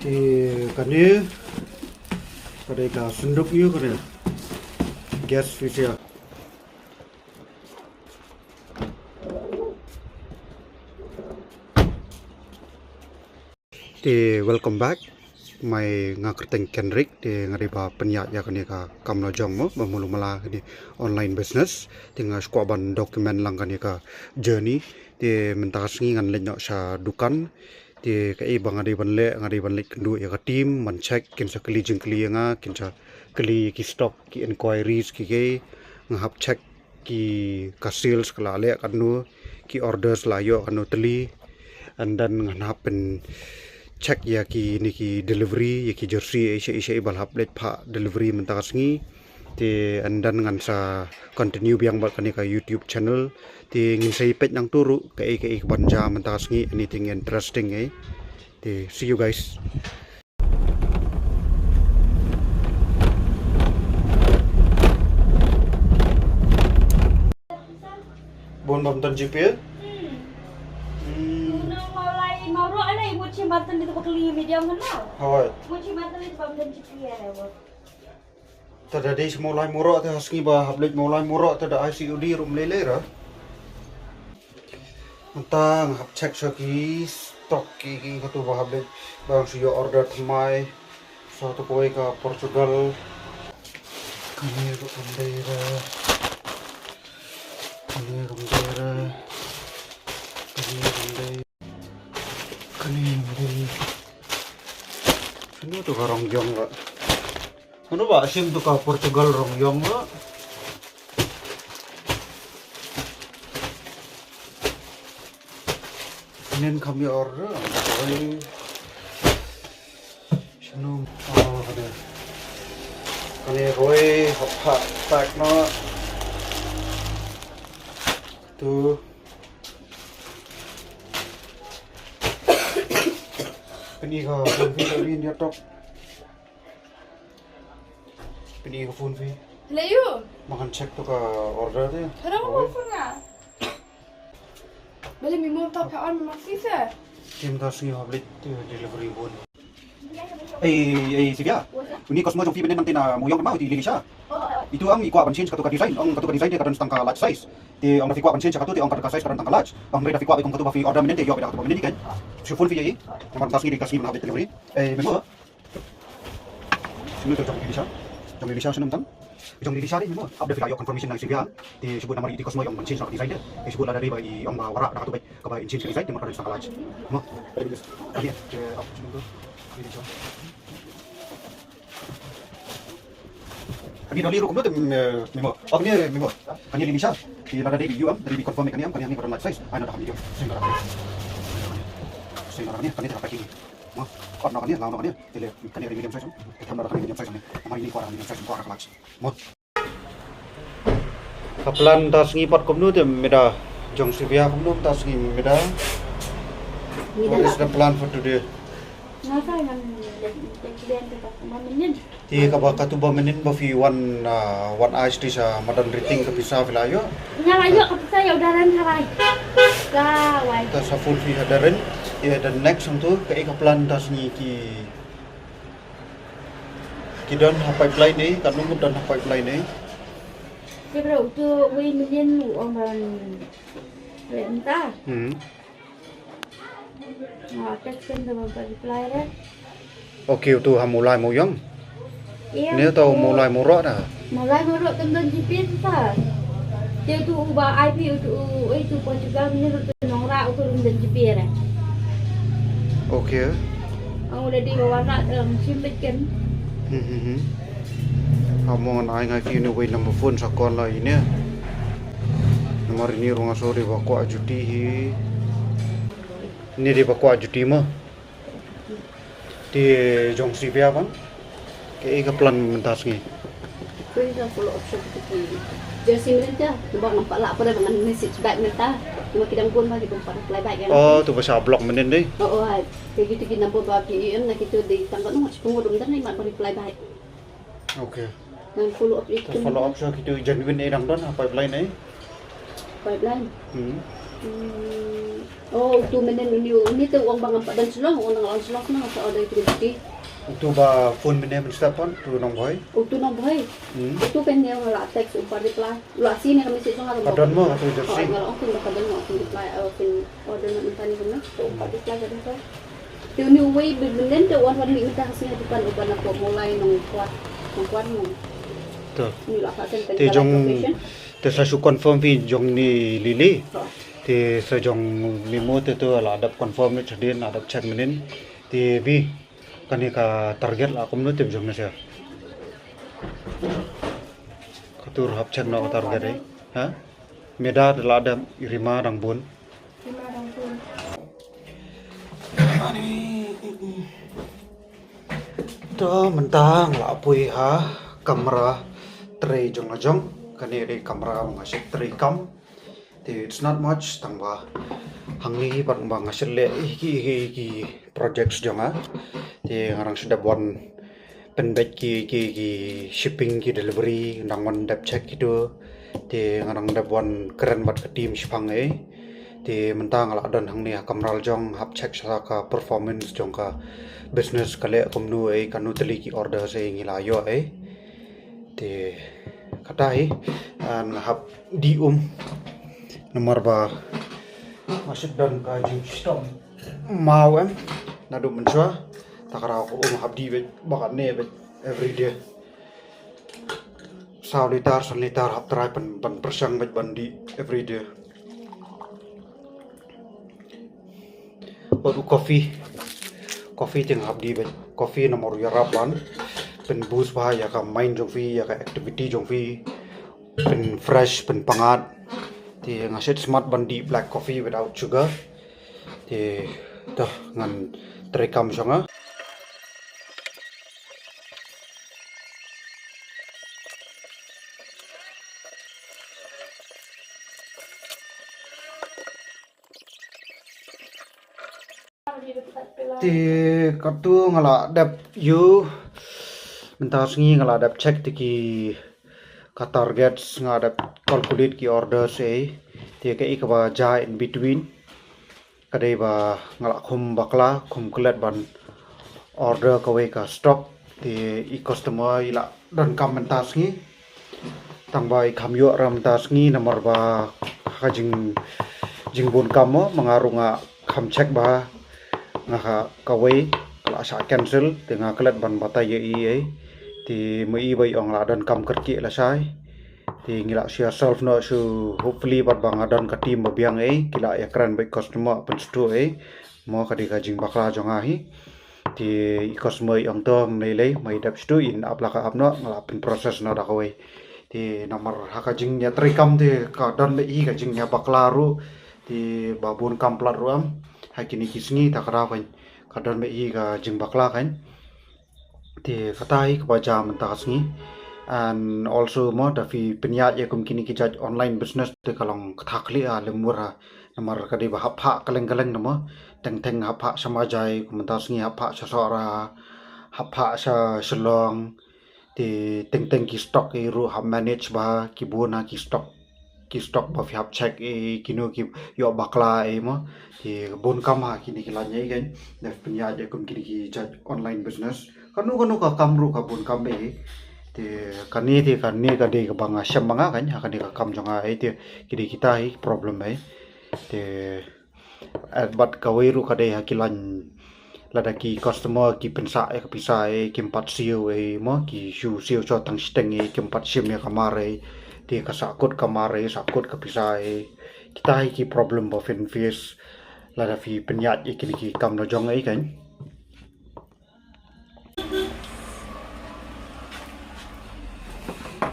thì cái này cái đây cả sendok như cái này gas fisher thì welcome back mai ngakerteng Kendrick thì ngariba penyak ya kan ka kamno jongmo bamulu mala di online business tinga squaban dokumen lang kan ka journey thì mentas ngi ngan lenyo sa dukan thì cái bang ngadi banle kendu ya ka team man check kin sa kli jing kli nga kin sa kli ki stock ki inquiries ki ngahap check ki ka sales kala le kanu ki orders layo kanu teli and then nganap pen check ya ki niki delivery ya ki jersey isya balhap let pha delivery mentas ngi thì and then ngan sa continue biang bal kan ka YouTube channel thì ngin say pet nang turu cái banja mentas ngi anything interesting thì see you guys. Bon bam tan GP mau roh ini mau cimbatan itu bakal medium kan lah. Hoi. Mau cimbatan itu bam dan cipi ya lewat. Tadi mulai murah teh haski bah hablet mulai murah teh da ICUD rum lele ra. Mentang hab cek saki stok ki katu bah hablet bang siyo order thamai satu koi ka Portugal. Kami ru bandera. Kami sini tuh karong jong nggak? Ano ba asim tuh ka Portugal rong jong nggak? Inen kami order, kami sino ada. Kami roy hot pack no tuh. Ini ka phone fee tadi dia top. Ini ka phone fee. Layu. Makan cek tuh ka order deh. Kenapa mau phone nggak? Beli mimo tak on masih sih. Tim tas ni hablit delivery pun. Sibia. Ini Cosmo jong fee benen mantina muyong mau di Lilisha. Itu ang ikwa ban change katu ka design, ang katu ka design dia karon tangka large size. Ti ang rafikwa ban change katu ti ang katu ka size karon tangka large. Ang rafikwa ikong katu ba fee order menen ti yo beda katu ba menen kan. So phone fee ai. Naman tas ni kasi hablit delivery. Memo. Sino to jong Lilisha sino tang? Jong Lilisha rin mo. Update kayo confirmation ng Sibia. Ti sebut nama di Cosmo yung ban change ka design dia. Sebut ada ba ang wara da katu ba ka ba change ka design ti mo karon tangka large. Mo. Tadi Lilisha. Kani dali ro kumot memo. Memo. Kani Lilisha. Ti nada video dari confirm kani kani karon large size. Ana da video. Kani tak pakai. Mo. Kau nak kani lawan kani. Tele kani medium size. Kita nak kani medium size ni. Amari ni kuara medium size kuara large. Mo. Kaplan tas ngi pot komnu te meda jong Sibia komnu tas ngi meda. What is the plan for today? Nasa yang klien kita mamenin. Ti kabaka tu ba menin ba fi one ice dish madan riting ka pisa filayo. Nyalayo kapisa ya udaran harai. Gawai. Ta sa full fi hadarin. Ya the next untuk ka plan tas ni ki don ha pipeline ni kanung don ha pipeline ni. Dia baru tu we million orang renta. Tekstin dah reply dah. Okay tu ha mulai mo yang. Iya. Ni tau mulai murah dah. Mulai murah tentang GPS sah. Dia tu ubah IP itu Portugal ni tu nongrak tu tentang GPS dah. Okay. Ang udah di warna simpit kan. Kamu ngai ngai fi ni way number phone sa kon la ini. Nomor ini runga sore ba ko ajuti hi. Ini di ba ko ajuti mo. Di jong Sibia bang. Ke plan mentas ni. Kau dah follow option tu. Jersey mereka, nampak nampak lah apa dah dengan message back mereka. Cuma kita pun bagi tempat reply back kan. Oh, tu bahasa blog menen deh. Oh, kayak gitu kita nampak bagi nak kita di tanggal tu macam pengurus dan ni mak reply back. Okay. Dan follow up itu. Follow up so kita genuine dang don apa pipeline Pipeline. Oh, tu menen ini tu uang bang empat dan selong, uang nang selong na sa order itu. Itu ba phone mene menstapon tu nong boy. Itu nang boy. Itu kan yang la teks upar reply. La sini kami sih sangat. Kadon mo tu jersey. Kalau aku nak kadang mau reply aku order nak minta ni kan. Upar reply kadang tu. Tu new way benden tu uang wan minta hasilnya depan uban aku mulai nang kuat mo. Tu. Ni la pasen Te jong te sa su confirm vi jong ni lili. Te sa jong mimo te tu la adap confirm ni chadin adap check menen. Te vi kani ka target la kum no te jong na sia. Katur hap check no target ai. Ha? Meda la ada irima dang bun. To mentang la pui ha kamera tray jong la jong kani re kamera ngasih tray kam it's not much tangwa hangi ban bang ngasih le ki projects jong ha ti ngarang sudah bon penbet ki shipping ki delivery nang mon dap check itu ti ngarang dap bon keren bat ke team shipang ti mentang la don hang ni kamera jong hap check sa ka performance jong ka business kale komnu kanu teli ki order se ngila yo ti katai an hap di nomor ba masuk dan ka jing stop mau nadu mencoba takara ko hap di bakat ne every day saulitar hap try ban persang bandi every day baru coffee ting hab di coffee nomor ya rapan pen boost bah ya ka mind jong fi ya ka activity jong fi pen fresh pen pangat ti ngaset smart bandi black coffee without sugar ti dah ngan terekam sanga ti katu ngala dap you mentas ngi ngala dap check tiki ka targets ngadap calculate ki order se ti ka ikaba ja in between kadai ba ngala khum bakla khum kulat ban order ka we ka stock ti i customer ila dan kam mentas ngi tang bai kham yo ram tas ngi nomor ba ka jing bun kam mo mangarunga kham check ba ngaha kawai kala sa cancel tenga kelat ban batai ye ti mai bai ong la dan kam kerki la sai ti ngila sia solve no su hopefully bat bang adan ka team biang kila ya kran bai customer pen stu mo ka di ka jing bakla jong hi ti customer ong to mai mai dap stu in apla ka apno ngala pen proses no da kawai ti nomor haka jing nya trikam ti ka dan bai ka jing nya bakla ru ti babun kam plat ruam hakini kisngi takara kan kadon me ga jing bakla kan ti katai ka jam tasngi and also mo da fi penyat ye kum kini kijaj online business te kalong thakli a lemura namar kadi ba hapha kaleng namo teng hapha samajai kum tasngi hapha sasora hapha sa selong ti teng ki stock ru ha manage ba ki bona ki stock ba fi hap check kino ki yo bakla mo ti bon kama kini kilanya kan da punya je kum kini ki jaj online business kanu ka kamru ka bon kam ti kani ka de ka banga syam banga kan ka de ka kam jonga ti kini kita problem ti bat ka weru ka de hakilan lada ki customer ki pensa ka pisa kimpat siu mo ki siu cho tang steng kimpat sim ya kamare ti kasakut kamare sakut ka pisa kita ki problem ba fin face lada fi penyat kini ki kam no jong kan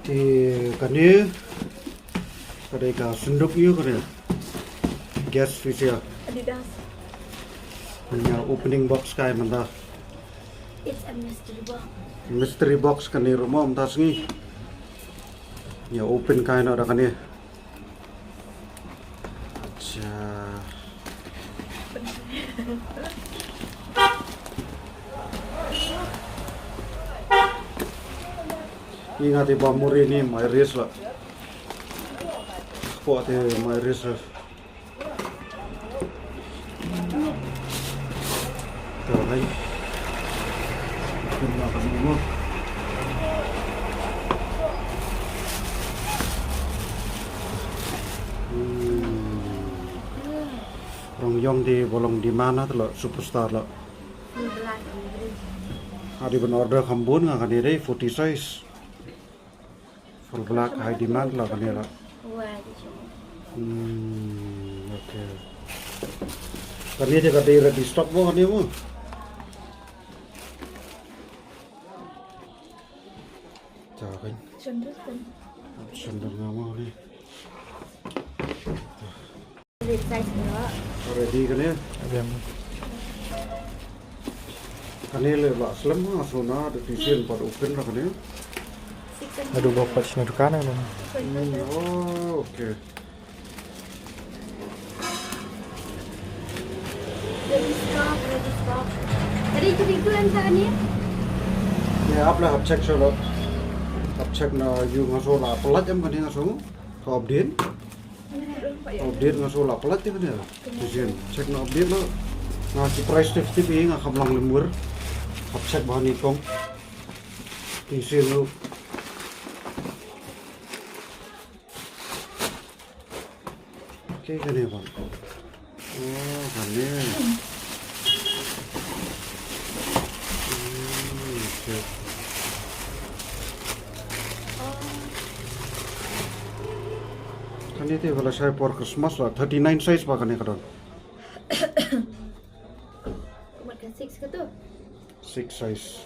ti kani kadai ka sunduk yu kare gas fisia Adidas. hanya opening box kai manda It's a mystery box kani rumah mtas ngi ya open kai no da kani acha ingat iba muri ni my wrist lah kuat my wrist Tuh kan. Kita akan ngomong. Rong Yong di bolong di mana tuh lo superstar lo. Ada ben order kambun nggak kan ini 40 size. Full black high demand lah kan ya. Oke. Kan ini juga di ready stock mo kan ya mo. Jangan. Sender ngama nih. Ready kan ya? Kan ini lah slim lah, sona ada desain pada open lah kan ya? Aduh bapak sini dukaan kan? Oh, oke. Ready stock. Tadi itu yang saatnya. Ya, apa hab check solo. Hab check na you ngaso la pelat jam kan ya ngaso. Kau update. Update ngaso la pelat ya kan ya. Desain check na update lo. Ngasih price TV nggak kamlang lembur. Hab check bahan ikong. Desain lo. Oke kan ya bang. Oh kan ya. Oke. Kan itu kalau saya for Christmas lah 39 size bahkan ya kan. Buat 6 ke tu. 6 size.